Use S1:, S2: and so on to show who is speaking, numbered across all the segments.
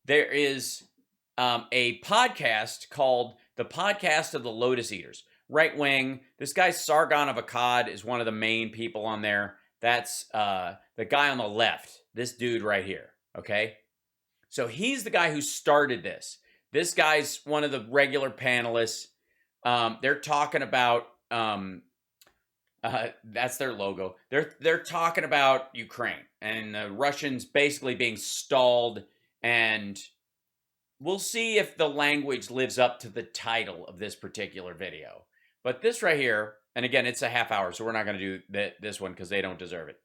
S1: there is a podcast called The Podcast of the Lotus Eaters. Right wing. This guy Sargon of Akkad is one of the main people on there. That's the guy on the left. This dude right here. Okay. So he's the guy who started this. This guy's one of the regular panelists. They're talking about that's their logo. They're talking about Ukraine and the Russians basically being stalled, and we'll see if the language lives up to the title of this particular video. But this right here, and again, it's a half hour, so we're not going to do this one because they don't deserve it.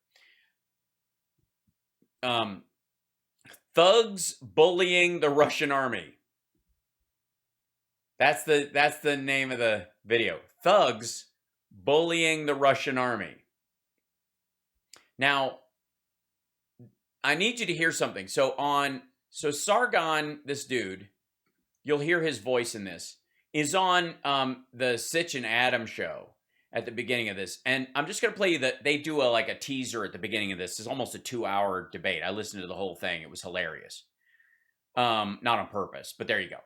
S1: Thugs bullying the Russian army. That's the name of the video. Thugs bullying the Russian army. Now, I need you to hear something. So Sargon, this dude, you'll hear his voice in this, is on the Sitch and Adam show at the beginning of this. And I'm just going to play you that they do a teaser at the beginning of this. It's almost a 2-hour debate. I listened to the whole thing. It was hilarious. Not on purpose, but there you go.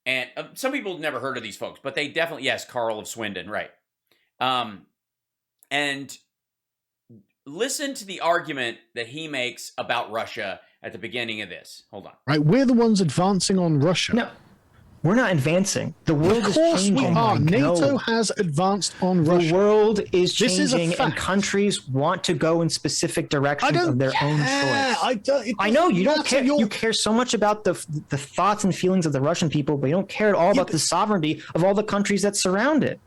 S1: And some people have never heard of these folks, but they definitely, yes, Carl of Swindon, right. And listen to the argument that he makes about Russia at the beginning of this. Hold on.
S2: Right, we're the ones advancing on Russia.
S3: No, we're not advancing. The world is changing.
S2: Of course we are. NATO has advanced on Russia.
S3: The world is changing, and countries want to go in specific directions of their own choice. I know you don't care. You care so much about the thoughts and feelings of the Russian people, but you don't care at all about the sovereignty of all the countries that surround it.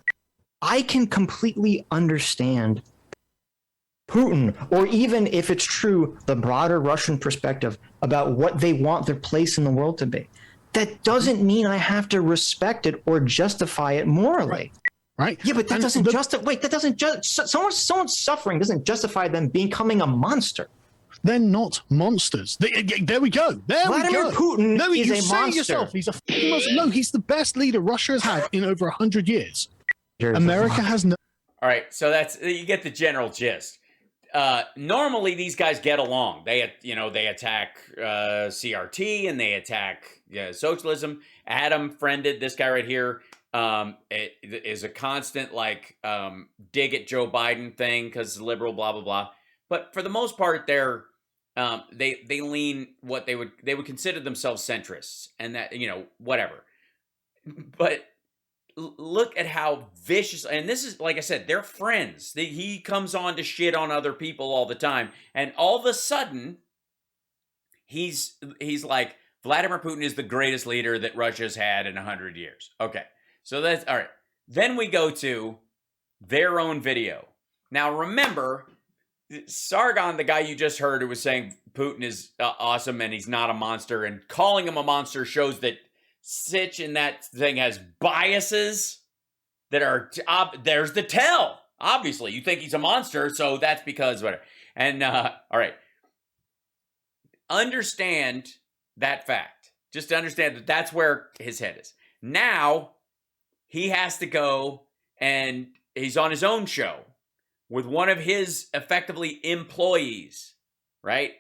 S3: I can completely understand Putin, or even if it's true, the broader Russian perspective about what they want their place in the world to be. That doesn't mean I have to respect it or justify it morally.
S2: Right.
S3: Yeah, but that doesn't justify. Wait, that doesn't someone's suffering doesn't justify them becoming a monster.
S2: They're not monsters. There we go.
S3: Vladimir Putin is a monster.
S2: Yourself, he's a fucking monster. No, he's the best leader Russia has had in over 100 years. America has no.
S1: All right, so you get the general gist. Normally these guys get along. They attack CRT and they attack socialism. Adam friended this guy right here. It is a constant dig at Joe Biden thing because liberal, blah blah blah. But for the most part, they lean what they would consider themselves centrists, and that whatever. But look at how vicious, and this is, like I said, they're friends. He comes on to shit on other people all the time, and all of a sudden, he's like, Vladimir Putin is the greatest leader that Russia's had in 100 years. Okay, so that's all right. Then we go to their own video. Now remember, Sargon, the guy you just heard who was saying Putin is awesome and he's not a monster, and calling him a monster shows that Sitch in that thing has biases that are there's the tell. Obviously, you think he's a monster, so that's because whatever. And all right, understand that fact. Just understand that that's where his head is. Now he has to go, and he's on his own show with one of his effectively employees. Right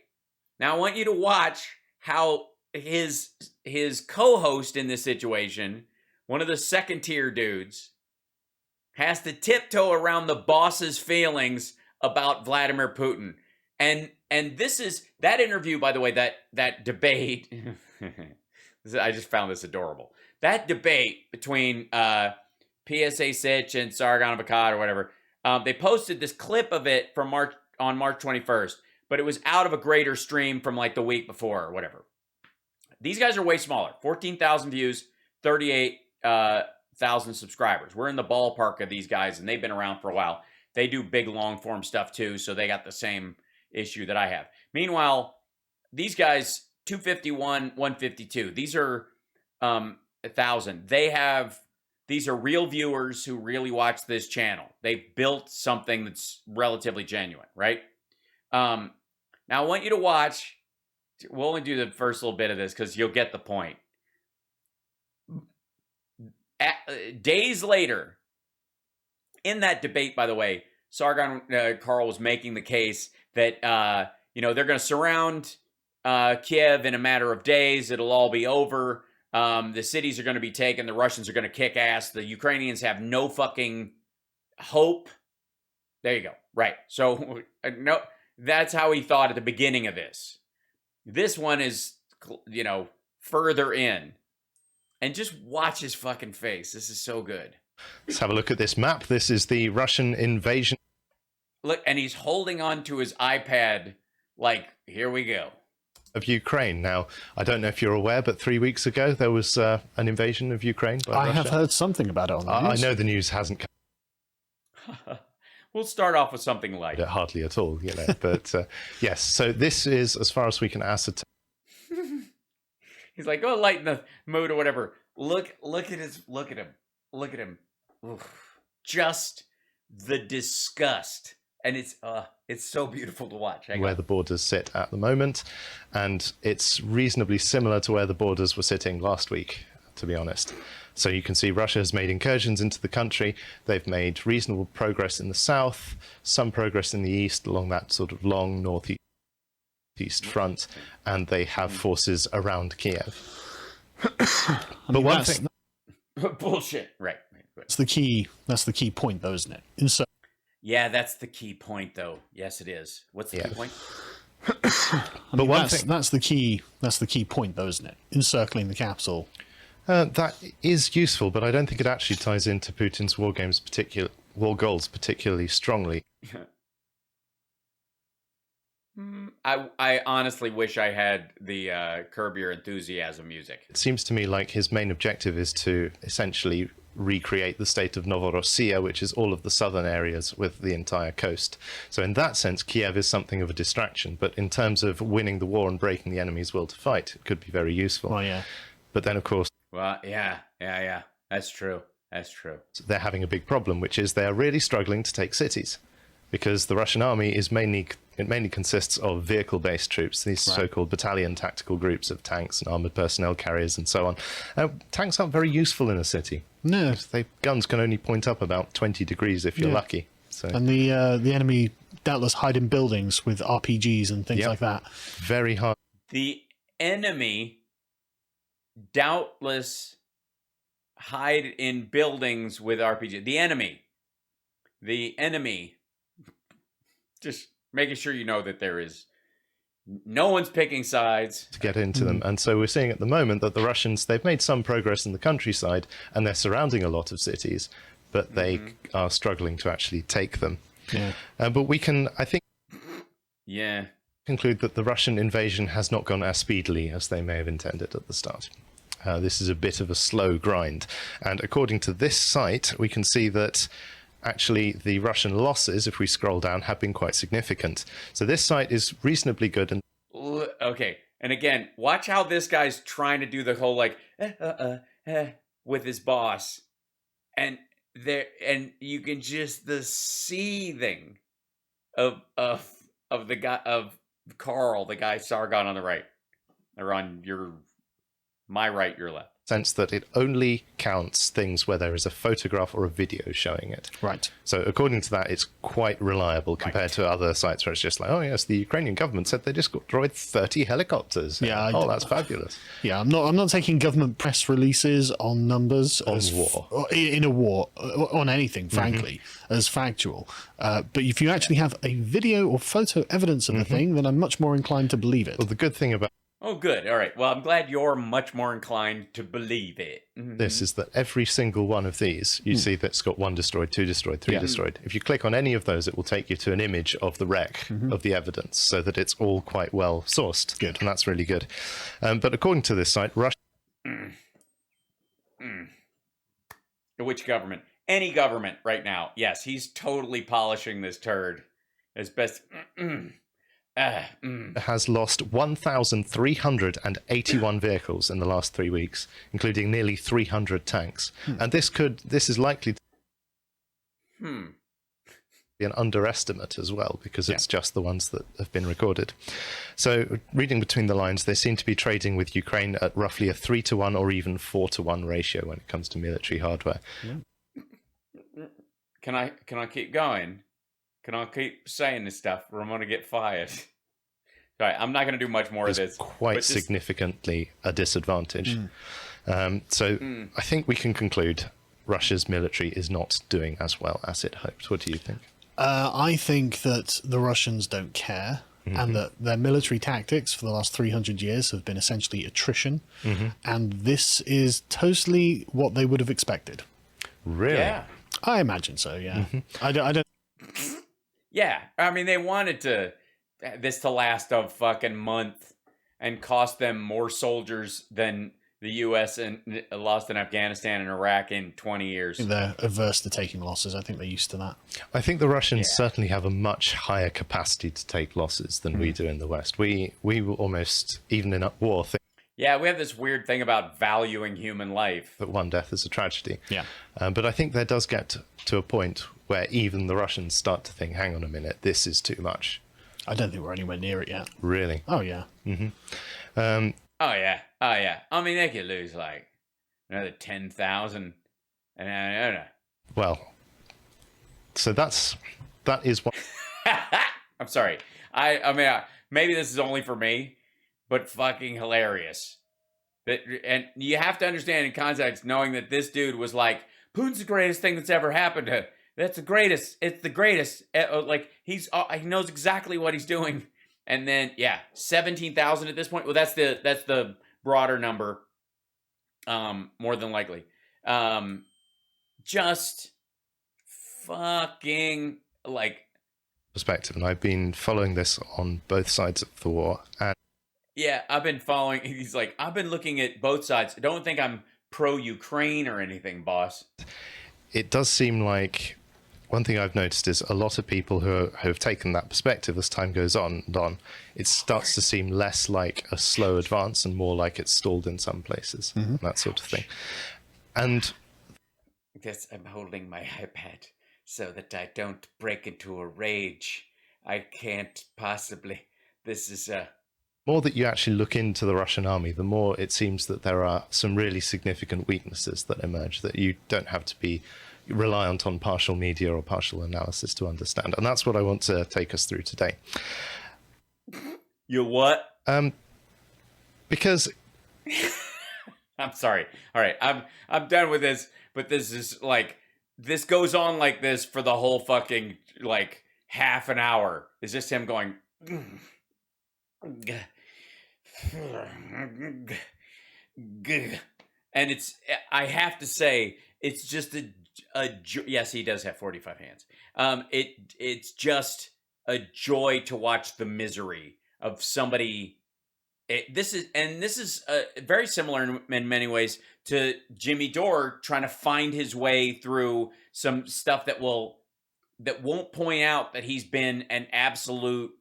S1: now, I want you to watch how his co-host in this situation, one of the second-tier dudes, has to tiptoe around the boss's feelings about Vladimir Putin. And this is that interview, by the way, that debate. I just found this adorable. That debate between PSA Sitch and Sargon of Akkad or whatever. They posted this clip of it from on March 21st, but it was out of a greater stream from like the week before or whatever. These guys are way smaller. 14,000 views, 38,000 subscribers. We're in the ballpark of these guys, and they've been around for a while. They do big, long-form stuff, too, so they got the same issue that I have. Meanwhile, these guys, 251, 152. These are 1,000. These are real viewers who really watch this channel. They've built something that's relatively genuine, right? Now, I want you to watch. We'll only do the first little bit of this because you'll get the point. Days later, in that debate, by the way, Sargon Carl was making the case that they're going to surround Kiev in a matter of days. It'll all be over. The cities are going to be taken. The Russians are going to kick ass. The Ukrainians have no fucking hope. There you go. Right. So, no, that's how he thought at the beginning of this. This one is, further in. And just watch his fucking face. This is so good.
S4: Let's have a look at this map. This is the Russian invasion.
S1: Look, and he's holding on to his iPad like, here we go.
S4: Of Ukraine. Now, I don't know if you're aware, but 3 weeks ago there was an invasion of Ukraine by Russia.
S2: I have heard something about it on the news.
S4: I know the news hasn't come.
S1: We'll start off with something light.
S4: Hardly at all, But yes, so this is, as far as we can ascertain.
S1: He's like, oh, lighten the mood or whatever. Look at him. Oof. Just the disgust. And it's so beautiful to watch.
S4: Where the borders sit at the moment, and it's reasonably similar to where the borders were sitting last week, to be honest. So you can see Russia has made incursions into the country. They've made reasonable progress in the south, some progress in the east along that sort of long northeast front, and they have forces around Kiev. But one thing...
S1: Bullshit. Right.
S2: That's the key point, though, isn't it?
S1: Yeah, that's the key point, though. Yes, it is. What's the key point?
S2: But one thing... That's the key point, though, isn't it? Encircling the capital.
S4: That is useful, but I don't think it actually ties into Putin's war goals particularly strongly.
S1: I honestly wish I had the Curb Your Enthusiasm music.
S4: It seems to me like his main objective is to essentially recreate the state of Novorossiya, which is all of the southern areas with the entire coast. So in that sense, Kiev is something of a distraction. But in terms of winning the war and breaking the enemy's will to fight, it could be very useful.
S2: Oh, yeah.
S4: But then, of course...
S1: Well, yeah. That's true.
S4: They're having a big problem, which is they're really struggling to take cities. Because the Russian army mainly consists of vehicle-based troops, these so-called battalion tactical groups of tanks and armored personnel carriers and so on. Tanks aren't very useful in a city.
S2: No.
S4: Guns can only point up about 20 degrees if you're lucky. So.
S2: And the enemy doubtless hide in buildings with RPGs and things like that.
S4: Very hard.
S1: The enemy doubtless hide in buildings with RPG. The enemy. Just making sure you know that there is no one's picking sides
S4: to get into them. And so we're seeing at the moment that the Russians, they've made some progress in the countryside and they're surrounding a lot of cities, but they are struggling to actually take them.
S2: Yeah.
S4: But we can, I think,
S1: yeah,
S4: conclude that the Russian invasion has not gone as speedily as they may have intended at the start. This is a bit of a slow grind. And according to this site, we can see that actually the Russian losses, if we scroll down, have been quite significant. So this site is reasonably good. And
S1: okay, and again, watch how this guy's trying to do the whole like with his boss, and you can just the seething of the guy of Carl, the guy Sargon on the right, or on my right, your left.
S4: Sense that it only counts things where there is a photograph or a video showing it.
S2: Right.
S4: So according to that, it's quite reliable compared to other sites where it's just like, oh yes, the Ukrainian government said they just destroyed 30 helicopters.
S2: Yeah.
S4: Oh, that's fabulous.
S2: Yeah, I'm not taking government press releases on numbers
S4: on war
S2: in a war on anything, frankly, as factual. But if you actually have a video or photo evidence of a thing, then I'm much more inclined to believe it.
S4: Well, the good thing about
S1: Oh, good. All right. Well, I'm glad you're much more inclined to believe it.
S4: This is that every single one of these, you see that's got 1 destroyed, 2 destroyed, 3 destroyed. If you click on any of those, it will take you to an image of the wreck of the evidence, so that it's all quite well sourced.
S2: Good.
S4: And that's really good. But according to this site, Russia...
S1: Which government? Any government right now. Yes, he's totally polishing this turd as best...
S4: has lost 1,381 vehicles in the last 3 weeks, including nearly 300 tanks. And this is likely to be an underestimate as well, because it's just the ones that have been recorded. So reading between the lines, they seem to be trading with Ukraine at roughly a 3-to-1 or even 4-to-1 ratio when it comes to military hardware.
S1: Can I keep going? Can I keep saying this stuff or I'm going to get fired? Sorry, I'm not going to do much more of this.
S4: Quite significantly a disadvantage. I think we can conclude Russia's military is not doing as well as it hoped. What do you think?
S2: I think that the Russians don't care, and that their military tactics for the last 300 years have been essentially attrition, and this is totally what they would have expected.
S4: Really?
S1: Yeah.
S2: I imagine so, yeah. I don't...
S1: Yeah, I mean, they wanted this to last a fucking month and cost them more soldiers than the U.S. and lost in Afghanistan and Iraq in 20 years.
S2: They're averse to taking losses. I think they're used to that.
S4: I think the Russians certainly have a much higher capacity to take losses than we do in the West. We will almost, even in a war, think
S1: yeah, we have this weird thing about valuing human life.
S4: that one death is a tragedy.
S2: Yeah.
S4: But I think there does get to a point where even the Russians start to think, hang on a minute, this is too much.
S2: I don't think we're anywhere near it yet.
S4: Really?
S2: Oh, yeah.
S1: Oh, yeah. Oh, yeah. I mean, they could lose, like, another 10,000. And I don't know.
S4: Well, so that is what...
S1: I'm sorry. I mean, maybe this is only for me, but fucking hilarious. And you have to understand in context, knowing that this dude was like, Putin's the greatest thing that's ever happened to... That's the greatest. It's the greatest. Like, he knows exactly what he's doing. And then, 17,000 at this point. Well, that's the broader number, more than likely. Just fucking, like...
S4: perspective, and I've been following this on both sides of the war. And
S1: yeah, I've been following... He's like, I've been looking at both sides. Don't think I'm pro-Ukraine or anything, boss.
S4: It does seem like... One thing I've noticed is a lot of people who have taken that perspective as time goes on and on, it starts to seem less like a slow advance and more like it's stalled in some places, that sort of thing. And
S1: I guess I'm holding my iPad so that I don't break into a rage. I can't possibly. This is
S4: more that you actually look into the Russian army, the more it seems that there are some really significant weaknesses that emerge that you don't have to be reliant on partial media or partial analysis to understand. And that's what I want to take us through today.
S1: You what?
S4: Because
S1: I'm sorry. All right, I'm done with this, but this is like, this goes on like this for the whole fucking, like, half an hour. It's just him going and it's, I have to say, it's just yes, he does have 45 hands. It's just a joy to watch the misery of somebody. This is very similar in many ways to Jimmy Dore trying to find his way through some stuff that won't point out that he's been an absolute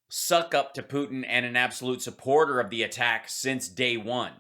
S1: suck up to Putin and an absolute supporter of the attack since day one.